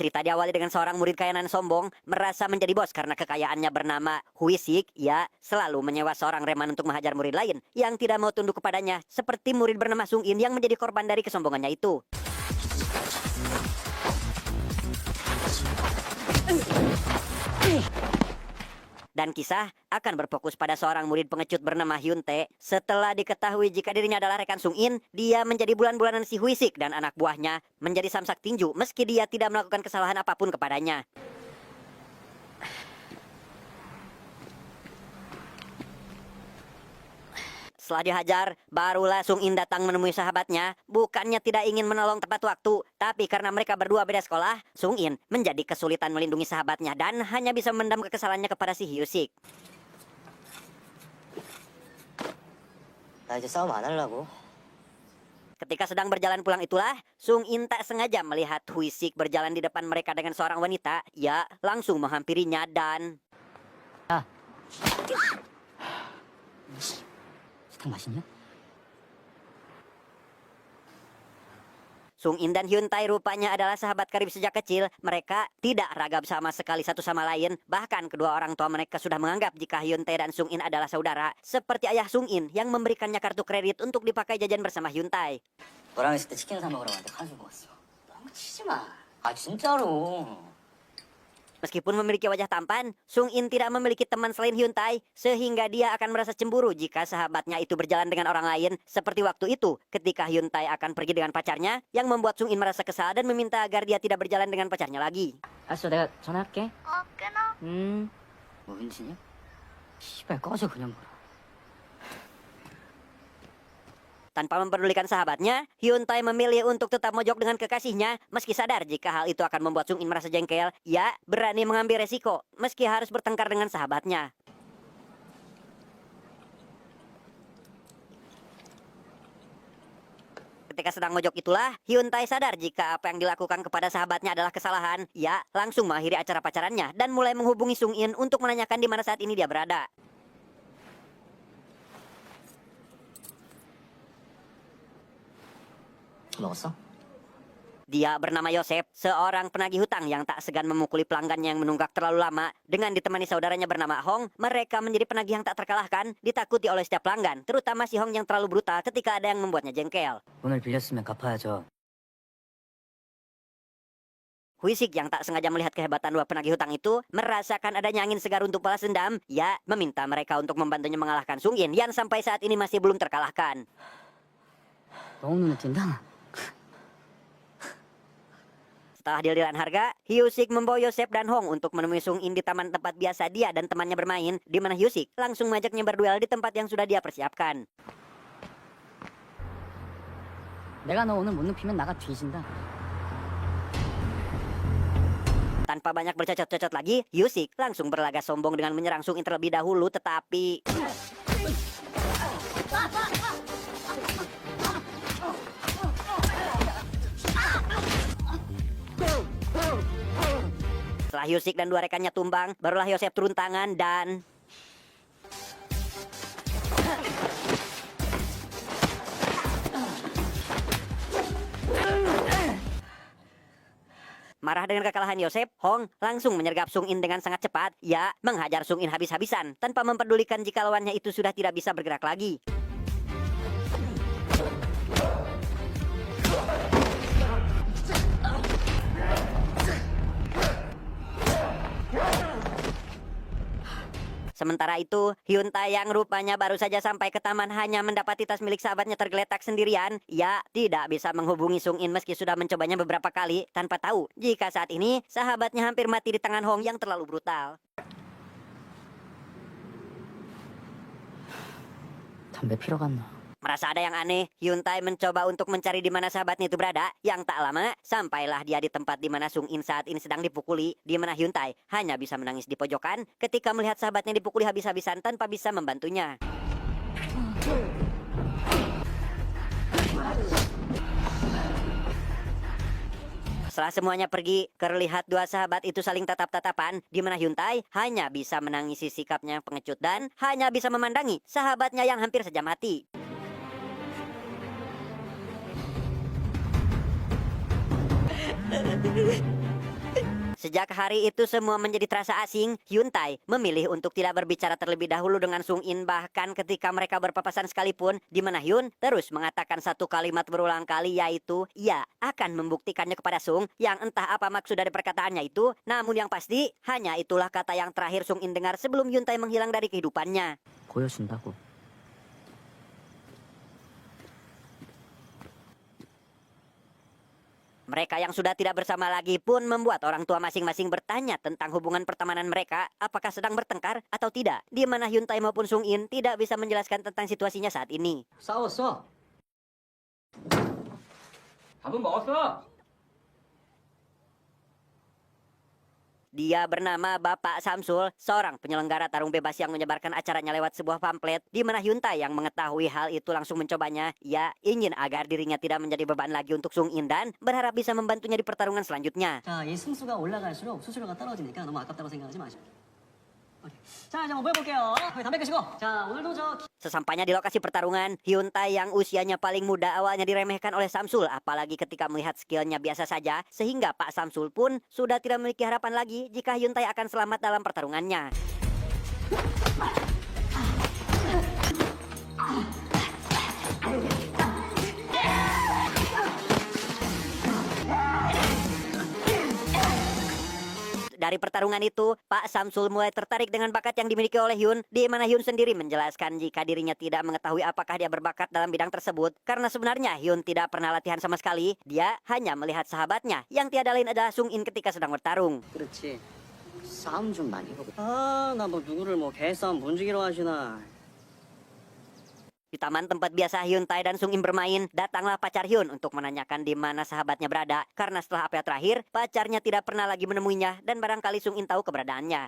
Cerita diawali dengan seorang murid kayanan sombong merasa menjadi bos karena kekayaannya bernama Huisik. Ia selalu menyewa seorang reman untuk menghajar murid lain yang tidak mau tunduk kepadanya, seperti murid bernama Sung In yang menjadi korban dari kesombongannya itu. Dan kisah akan berfokus pada seorang murid pengecut bernama Hyun Tae. Setelah diketahui jika dirinya adalah rekan Sung In, dia menjadi bulan-bulanan si Huisik dan anak buahnya menjadi samsak tinju meski dia tidak melakukan kesalahan apapun kepadanya. Setelah dihajar, barulah Sung In datang menemui sahabatnya. Bukannya tidak ingin menolong tepat waktu, tapi karena mereka berdua beda sekolah, Sung In menjadi kesulitan melindungi sahabatnya dan hanya bisa memendam kekesalannya kepada si Hyusik. 나 이제 싸움 안 하려고. Ketika sedang berjalan pulang itulah, Sung In tak sengaja melihat Huisik berjalan di depan mereka dengan seorang wanita. Ia langsung menghampirinya dan... 사탕 맛있냐? Sung In dan Hyun Tae rupanya adalah sahabat karib sejak kecil. Mereka tidak ragam sama sekali satu sama lain. Bahkan kedua orang tua mereka sudah menganggap jika Hyun Tae dan Sung In adalah saudara. Seperti ayah Sung In yang memberikannya kartu kredit untuk dipakai jajan bersama Hyun Tae. 너랑 있을 때 치킨 사 먹으러 갔는데 간식 먹었어. 너무 치지 마. 아 진짜로. Meskipun memiliki wajah tampan, Sung In tidak memiliki teman selain Hyun Tae, sehingga dia akan merasa cemburu jika sahabatnya itu berjalan dengan orang lain, seperti waktu itu ketika Hyun Tae akan pergi dengan pacarnya, yang membuat Sung In merasa kesal dan meminta agar dia tidak berjalan dengan pacarnya lagi. 알았어 내가 전화할게. 끊어. 뭐 윈신이야? 씨발 꺼져 그냥 뭐라. Tanpa memperdulikan sahabatnya, Hyun Tae memilih untuk tetap mojok dengan kekasihnya, meski sadar jika hal itu akan membuat Sung In merasa jengkel. Ia berani mengambil resiko, meski harus bertengkar dengan sahabatnya. Ketika sedang mojok itulah, Hyun Tae sadar jika apa yang dilakukan kepada sahabatnya adalah kesalahan. Ia langsung mengakhiri acara pacarannya dan mulai menghubungi Sung In untuk menanyakan di mana saat ini dia berada. 먹었어? Dia bernama Yosef, seorang penagih hutang yang tak segan memukuli pelanggannya yang menunggak terlalu lama. Dengan ditemani saudaranya bernama Hong, mereka menjadi penagih yang tak terkalahkan, ditakuti oleh setiap pelanggan, terutama si Hong yang terlalu brutal ketika ada yang membuatnya jengkel. 돈을 빌렸으면 갚아야죠. Huisik yang tak sengaja melihat kehebatan dua penagih hutang itu, merasakan adanya angin segar untuk balas dendam. Ia meminta mereka untuk membantunya mengalahkan Sung In yang sampai saat ini masih belum terkalahkan. 너무 눈에 띈다. Setelah deal-dealan harga, Hyusik membawa Yosef dan Hong untuk menemui Sung In di taman tempat biasa dia dan temannya bermain, di mana Hyusik langsung mengajaknya berduel di tempat yang sudah dia persiapkan. 내가 너 오늘 못 눕히면 나가 뒤진다. Tanpa banyak bercocot-cocot lagi, Hyusik langsung berlagak sombong dengan menyerang Sung In terlebih dahulu, tetapi... Setelah Hyusik dan dua rekannya tumbang, barulah Yosef turun tangan dan... Marah dengan kekalahan Yosef, Hong langsung menyergap Sung In dengan sangat cepat. Ia menghajar Sung In habis-habisan tanpa memperdulikan jika lawannya itu sudah tidak bisa bergerak lagi. Sementara itu, Hyun Tae yang rupanya baru saja sampai ke taman hanya mendapati tas milik sahabatnya tergeletak sendirian. Ia tidak bisa menghubungi Sung In meski sudah mencobanya beberapa kali tanpa tahu jika saat ini sahabatnya hampir mati di tangan Hong yang terlalu brutal. 담배 피러 갔나? Merasa ada yang aneh, Hyun Tae mencoba untuk mencari di mana sahabatnya itu berada. Yang tak lama, sampailah dia di tempat di mana Sung In saat ini sedang dipukuli, di mana Hyun Tae hanya bisa menangis di pojokan ketika melihat sahabatnya dipukuli habis-habisan tanpa bisa membantunya. Setelah semuanya pergi, terlihat dua sahabat itu saling tatap-tatapan, di mana Hyun Tae hanya bisa menangisi sikapnya yang pengecut dan hanya bisa memandangi sahabatnya yang hampir saja mati. Sejak hari itu semua menjadi terasa asing, Hyuntae memilih untuk tidak berbicara terlebih dahulu dengan Sung In, bahkan ketika mereka berpapasan sekalipun, di mana Hyun terus mengatakan satu kalimat berulang kali, yaitu ia akan membuktikannya kepada Sung, yang entah apa maksud dari perkataannya itu, namun yang pasti hanya itulah kata yang terakhir Sung In dengar sebelum Hyuntae menghilang dari kehidupannya. 보여준다고. Mereka yang sudah tidak bersama lagi pun membuat orang tua masing-masing bertanya tentang hubungan pertemanan mereka, apakah sedang bertengkar atau tidak, di mana Hyuntae maupun Sung In tidak bisa menjelaskan tentang situasinya saat ini. 싸웠어. 밥은 먹었어. Dia bernama Bapak Samsul, seorang penyelenggara tarung bebas yang menyebarkan acaranya lewat sebuah pamflet, di mana Hyuntae yang mengetahui hal itu langsung mencobanya. Ia ingin agar dirinya tidak menjadi beban lagi untuk Sung In dan berharap bisa membantunya di pertarungan selanjutnya. 자, 이 승수가 올라갈수록 수수료가 떨어지니까 너무 아깝다고 생각하지 마시고. 오케이. 자, 이제 한번 모여볼게요. 담배 끄시고. 자, 오늘도 저 Sesampainya di lokasi pertarungan, Hyuntae yang usianya paling muda awalnya diremehkan oleh Samsul, apalagi ketika melihat skillnya biasa saja, sehingga Pak Samsul pun sudah tidak memiliki harapan lagi jika Hyuntae akan selamat dalam pertarungannya. Dari pertarungan itu, Pak Samsul mulai tertarik dengan bakat yang dimiliki oleh Hyun, di mana Hyun sendiri menjelaskan jika dirinya tidak mengetahui apakah dia berbakat dalam bidang tersebut, karena sebenarnya Hyun tidak pernah latihan sama sekali. Dia hanya melihat sahabatnya, yang tiada lain adalah Sung In ketika sedang bertarung. 그렇지. 싸움 좀 많이 해보고. 아, 나 뭐 누구를 뭐 개싸움 본지기로 하시나. Di taman tempat biasa Hyuntae dan Sung In bermain, datanglah pacar Hyun untuk menanyakan di mana sahabatnya berada, karena setelah apel terakhir, pacarnya tidak pernah lagi menemuinya dan barangkali Sung In tahu keberadaannya.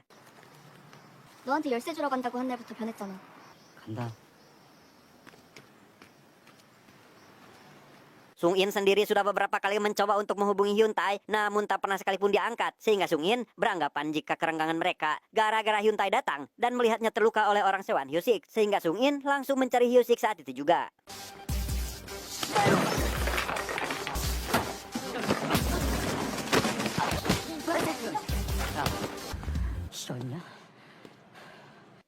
너한테 열쇠 주러 간다고 한 날부터 변했잖아. 간다. Sung In sendiri sudah beberapa kali mencoba untuk menghubungi Hyuntae, namun tak pernah sekalipun diangkat, sehingga Sung In beranggapan jika kerenggangan mereka gara-gara Hyuntae datang dan melihatnya terluka oleh orang sewaan Hyusik, sehingga Sung In langsung mencari Hyusik saat itu juga. 싫었냐?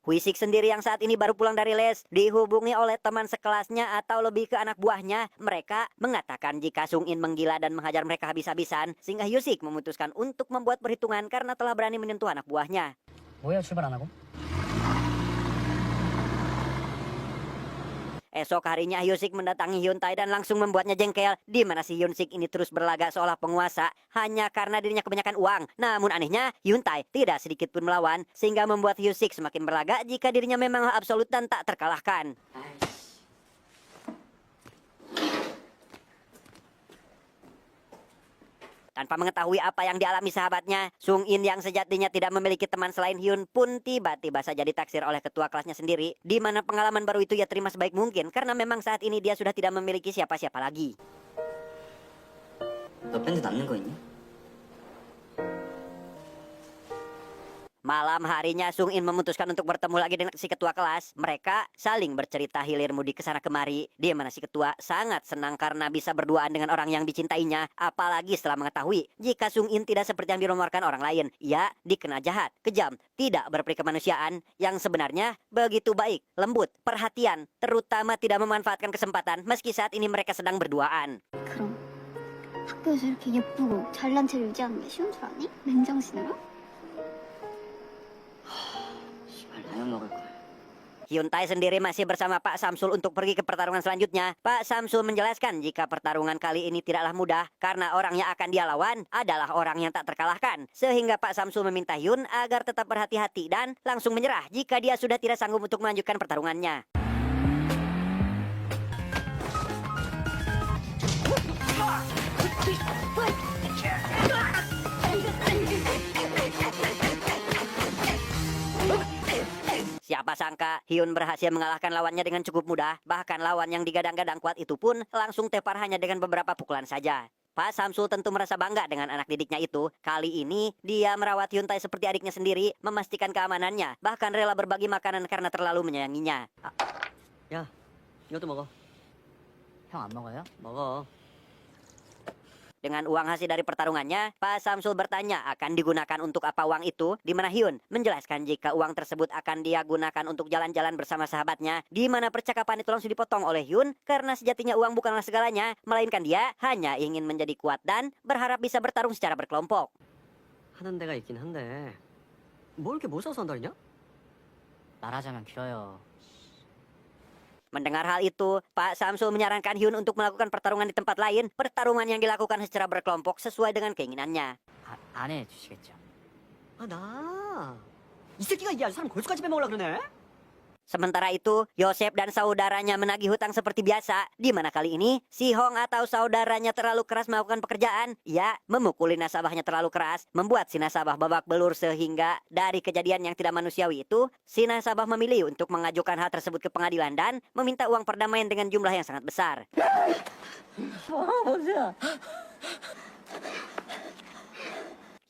Huisik sendiri yang saat ini baru pulang dari les, dihubungi oleh teman sekelasnya atau lebih ke anak buahnya. Mereka mengatakan jika Sung In menggila dan menghajar mereka habis-habisan, sehingga Hyusik memutuskan untuk membuat perhitungan karena telah berani menyentuh anak buahnya. 뭐야, 출발 안 하고? Esok harinya Hyusik mendatangi Hyuntae dan langsung membuatnya jengkel, di mana si Hyunsik ini terus berlagak seolah penguasa hanya karena dirinya kebanyakan uang. Namun anehnya, Hyuntae tidak sedikit pun melawan, sehingga membuat Hyusik semakin berlagak jika dirinya memang absolut dan tak terkalahkan. Tanpa mengetahui apa yang dialami sahabatnya, Sung In yang sejatinya tidak memiliki teman selain Hyun pun tiba-tiba saja ditaksir oleh ketua kelasnya sendiri, di mana pengalaman baru itu ia terima sebaik mungkin karena memang saat ini dia sudah tidak memiliki siapa-siapa lagi. 너 밴드 남는 거 있니? Malam harinya Sung In memutuskan untuk bertemu lagi dengan si ketua kelas. Mereka saling bercerita hilir mudik kesana kemari, di mana si ketua sangat senang karena bisa berduaan dengan orang yang dicintainya, apalagi setelah mengetahui jika Sung In tidak seperti yang dirumorkan orang lain. Ia dikenal jahat, kejam, tidak berperi kemanusiaan, yang sebenarnya begitu baik, lembut, perhatian, terutama tidak memanfaatkan kesempatan meski saat ini mereka sedang berduaan. 그럼 학교에서 이렇게 예쁘고 잘난 체를 유지하는 게 쉬운 줄 아니? 맨정신으로? 씨발, 라면 먹을 걸. Hyuntae sendiri masih bersama Pak Samsul untuk pergi ke pertarungan selanjutnya. Pak Samsul menjelaskan jika pertarungan kali ini tidaklah mudah karena orang yang akan dia lawan adalah orang yang tak terkalahkan. Sehingga Pak Samsul meminta Hyun agar tetap berhati-hati dan langsung menyerah jika dia sudah tidak sanggup untuk melanjutkan pertarungannya. Siapa sangka Hyun berhasil mengalahkan lawannya dengan cukup mudah. Bahkan lawan yang digadang-gadang kuat itu pun langsung tepar hanya dengan beberapa pukulan saja. Pak Samsul tentu merasa bangga dengan anak didiknya itu. Kali ini dia merawat Hyuntae seperti adiknya sendiri, memastikan keamanannya, bahkan rela berbagi makanan karena terlalu menyayanginya. 야, 이것도 먹어. 형 안 먹어요? 먹어. Dengan uang hasil dari pertarungannya, Pak Samsul bertanya akan digunakan untuk apa uang itu, di mana Hyun menjelaskan jika uang tersebut akan dia gunakan untuk jalan-jalan bersama sahabatnya, di mana percakapan itu langsung dipotong oleh Hyun karena sejatinya uang bukanlah segalanya, melainkan dia hanya ingin menjadi kuat dan berharap bisa bertarung secara berkelompok. 하는 데가 있긴 한데 뭘 이렇게 못 사서 한다냐? 말하자면 길어요. Mendengar hal itu, Pak Samsul menyarankan Hyun untuk melakukan pertarungan di tempat lain, pertarungan yang dilakukan secara berkelompok sesuai dengan keinginannya. 안 해주시겠죠? 아, 나. 이 새끼가 이게 아주 사람 골수까지 빼먹으려고 그러네? Sementara itu, Yosef dan saudaranya menagih hutang seperti biasa, di mana kali ini si Hong atau saudaranya terlalu keras melakukan pekerjaan. Ia memukuli nasabahnya terlalu keras, membuat si nasabah babak belur sehingga dari kejadian yang tidak manusiawi itu, si nasabah memilih untuk mengajukan hal tersebut ke pengadilan dan meminta uang perdamaian dengan jumlah yang sangat besar.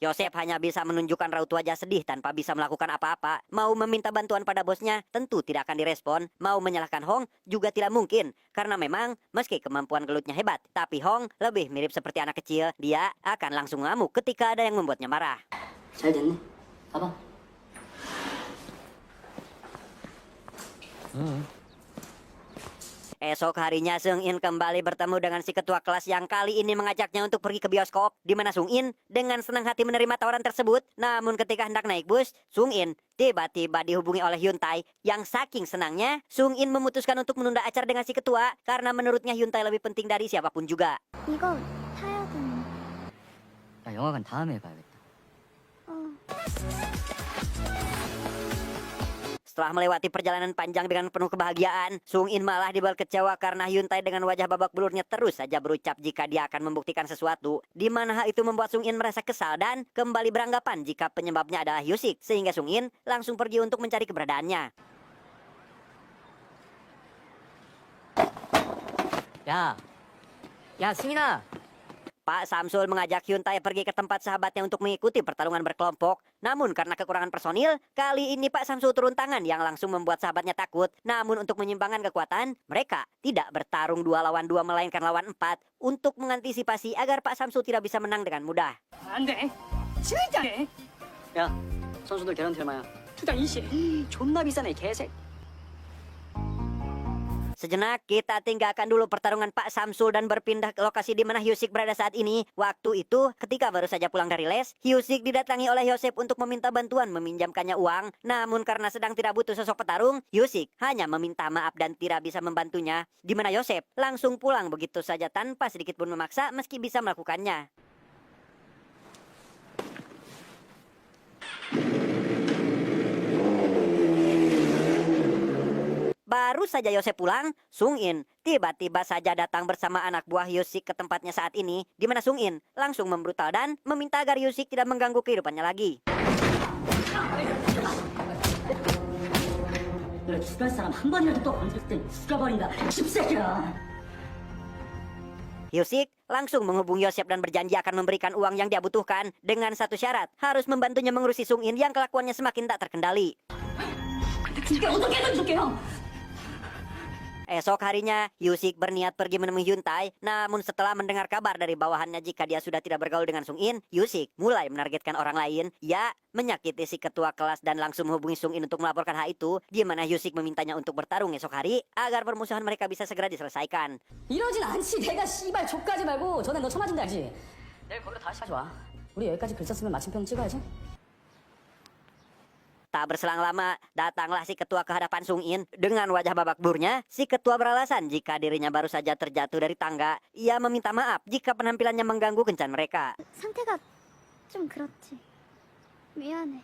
Yosef hanya bisa menunjukkan raut wajah sedih tanpa bisa melakukan apa-apa. Mau meminta bantuan pada bosnya, tentu tidak akan direspon. Mau menyalahkan Hong, juga tidak mungkin. Karena memang, meski kemampuan gelutnya hebat, tapi Hong lebih mirip seperti anak kecil. Dia akan langsung ngamuk ketika ada yang membuatnya marah. 잘 됐네. 가봐. Esok harinya Sung In kembali bertemu dengan si ketua kelas yang kali ini mengajaknya untuk pergi ke bioskop, di mana Sung In dengan senang hati menerima tawaran tersebut. Namun ketika hendak naik bus, Sung In tiba-tiba dihubungi oleh Hyun Tae yang saking senangnya, Sung In memutuskan untuk menunda acara dengan si ketua karena menurutnya Hyun Tae lebih penting dari siapapun juga. 이거 타야 되는. 나 영화관 다음에 가야겠다. 어. Setelah melewati perjalanan panjang dengan penuh kebahagiaan, Sung In malah dibuat kecewa karena Hyun Tae dengan wajah babak belurnya terus saja berucap jika dia akan membuktikan sesuatu, di mana hal itu membuat Sung In merasa kesal dan kembali beranggapan jika penyebabnya adalah Hyusik, sehingga Sung In langsung pergi untuk mencari keberadaannya. 야, 야 승인아. Pak Samsul mengajak Hyun Tae pergi ke tempat sahabatnya untuk mengikuti pertarungan berkelompok. Namun karena kekurangan personil, kali ini Pak Samsul turun tangan yang langsung membuat sahabatnya takut. Namun untuk menyimbangkan kekuatan, mereka tidak bertarung 2 lawan 2 melainkan lawan 4 untuk mengantisipasi agar Pak Samsul tidak bisa menang dengan mudah. 안 돼. 진짜 안 돼. 야, 선수들 개런티 얼마야? 투당 20. 존나 비싸네, 개새. Sejenak kita tinggalkan dulu pertarungan Pak Samsul dan berpindah ke lokasi di mana Hyusik berada saat ini. Waktu itu, ketika baru saja pulang dari les, Hyusik didatangi oleh Yosef untuk meminta bantuan meminjamkannya uang. Namun karena sedang tidak butuh sosok petarung, Hyusik hanya meminta maaf dan tidak bisa membantunya. Di mana Yosef langsung pulang begitu saja tanpa sedikit pun memaksa meski bisa melakukannya. Baru saja Yosef pulang, Sung In tiba-tiba saja datang bersama anak buah Hyusik ke tempatnya saat ini, di mana Sung In langsung membrutal dan meminta agar Hyusik tidak mengganggu kehidupannya lagi. 너 죽을 사람 한 번이라도 또 건드릴 땐 죽여버린다. 십새끼야. Hyusik langsung menghubungi Yosef dan berjanji akan memberikan uang yang dia butuhkan dengan satu syarat, harus membantunya mengurusi Sung In yang kelakuannya semakin tak terkendali. 줄게 어떻게든 줄게요. Esok harinya, Hyusik berniat pergi menemui Hyun Tae. Namun setelah mendengar kabar dari bawahannya jika dia sudah tidak bergaul dengan Sung In, Hyusik mulai menargetkan orang lain. Ia menyakiti si ketua kelas dan langsung menghubungi Sung In untuk melaporkan hal itu, di mana Hyusik memintanya untuk bertarung esok hari agar permusuhan mereka bisa segera diselesaikan. 이러진 않지. 내가 씨발 족가지 말고 전에 너 쳐맞은 데 알지? 내일 거기로 다시 가져와. 우리 여기까지 글 썼으면 마침표는 찍어야지. Tak berselang lama, datanglah si ketua ke hadapan Sung In. Dengan wajah babak belurnya, si ketua beralasan jika dirinya baru saja terjatuh dari tangga. Ia meminta maaf jika penampilannya mengganggu kencan mereka. 상태가 좀 그렇지. 미안해.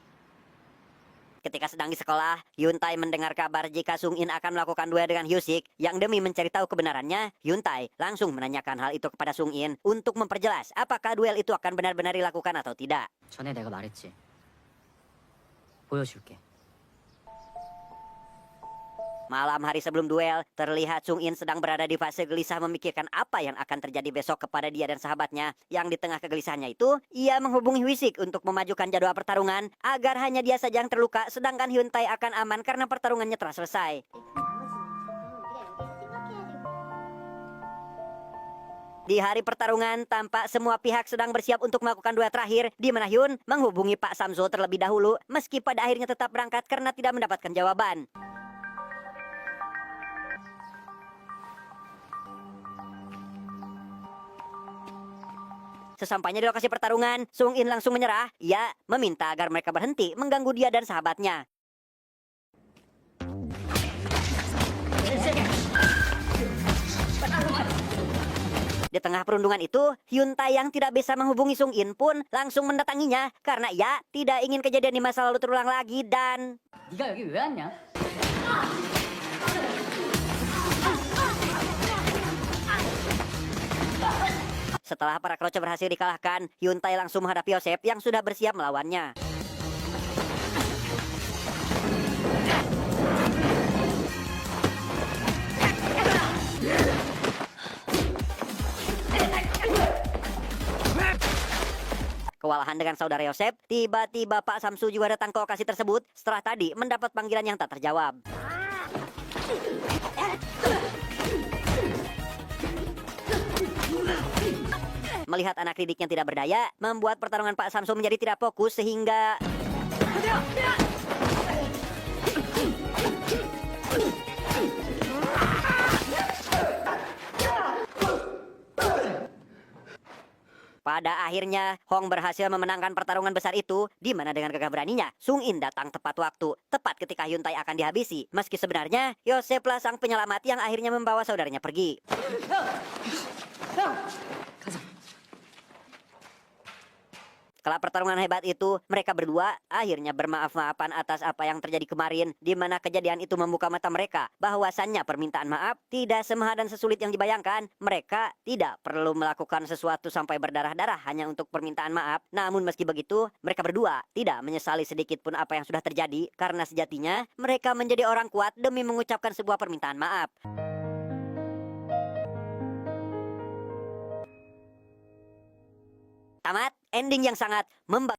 Ketika sedang di sekolah, Hyun Tae mendengar kabar jika Sung In akan melakukan duel dengan Hyusik. Yang demi mencari tahu kebenarannya, Hyun Tae langsung menanyakan hal itu kepada Sung In untuk memperjelas apakah duel itu akan benar-benar dilakukan atau tidak. 전에 내가 말했지. 보여줄게. Malam hari sebelum duel, terlihat Sung In sedang berada di fase gelisah memikirkan apa yang akan terjadi besok kepada dia dan sahabatnya. Yang di tengah kegelisahannya itu, ia menghubungi Hyusik untuk memajukan jadwal pertarungan agar hanya dia saja yang terluka, sedangkan Hyun Tae akan aman karena pertarungannya telah selesai. Di hari pertarungan, tampak semua pihak sedang bersiap untuk melakukan duel terakhir, di mana Hyun menghubungi Pak Samso terlebih dahulu, meski pada akhirnya tetap berangkat karena tidak mendapatkan jawaban. Sesampainya di lokasi pertarungan, Sung In langsung menyerah. Ia meminta agar mereka berhenti mengganggu dia dan sahabatnya. Di tengah perundungan itu, Hyun Tae yang tidak bisa menghubungi Sung In pun langsung mendatanginya karena ia tidak ingin kejadian di masa lalu terulang lagi dan... 네가 여기 왜 왔냐? Setelah para kroco berhasil dikalahkan, Hyun Tae langsung menghadapi Yosef yang sudah bersiap melawannya. Kewalahan dengan saudara Yosef, tiba-tiba Pak Samsu juga datang ke lokasi tersebut setelah tadi mendapat panggilan yang tak terjawab. Melihat anak didiknya tidak berdaya, membuat pertarungan Pak Samsu menjadi tidak fokus sehingga... Pada akhirnya, Hong berhasil memenangkan pertarungan besar itu, di mana dengan gagah beraninya, Sung In datang tepat waktu, tepat ketika Hyun Tae akan dihabisi. Meski sebenarnya, Yoseflah sang penyelamat yang akhirnya membawa saudaranya pergi. Setelah pertarungan hebat itu, mereka berdua akhirnya bermaaf-maafan atas apa yang terjadi kemarin, di mana kejadian itu membuka mata mereka bahwasannya permintaan maaf tidak semahal dan sesulit yang dibayangkan. Mereka tidak perlu melakukan sesuatu sampai berdarah-darah hanya untuk permintaan maaf. Namun meski begitu, mereka berdua tidak menyesali sedikit pun apa yang sudah terjadi, karena sejatinya mereka menjadi orang kuat demi mengucapkan sebuah permintaan maaf. Tamat, ending yang sangat membanggakan.